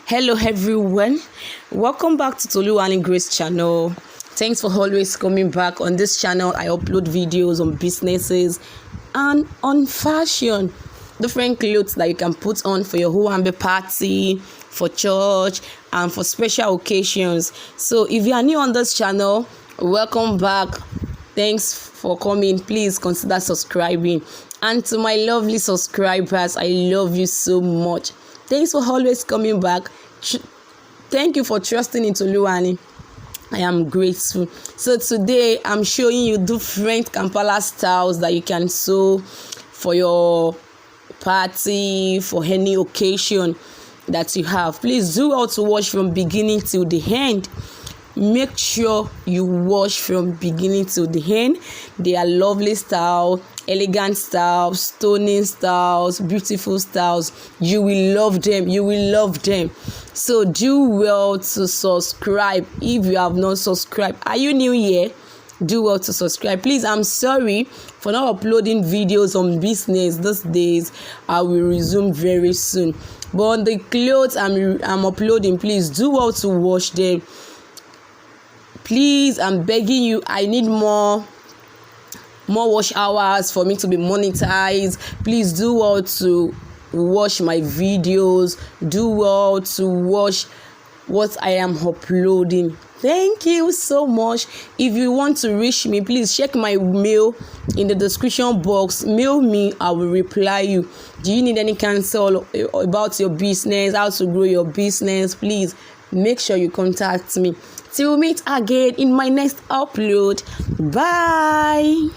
Hello everyone, welcome back to Tolu and Grace channel. Thanks for always coming back. On this channel I upload videos on businesses and on fashion, different clothes that you can put on for your Owambe party, for church and for special occasions. So if you are new on this channel, welcome back. Thanks for coming. Please consider subscribing. And to my lovely subscribers, I love you so much. Thanks for always coming back. Thank you for trusting in Toluwani. I am grateful. So today I'm showing you different Kampala styles that you can sew for your party, for any occasion that you have. Please do well to watch from beginning till the end. Make sure you watch from beginning to the end. They are lovely style, elegant styles, stunning styles, beautiful styles. You will love them. You will love them. So do well to subscribe if you have not subscribed. Are you new here? Do well to subscribe. Please, I'm sorry for not uploading videos on business these days. I will resume very soon. But on the clothes I'm uploading, please do well to watch them. Please, I'm begging you, I need more watch hours for me to be monetized. Please do well to watch my videos. Do well to watch what I am uploading. Thank you so much. If you want to reach me, please check my mail in the description box. Mail me, I will reply you. Do you need any counsel about your business, how to grow your business? Please make sure you contact me. Till we meet again in my next upload. Bye.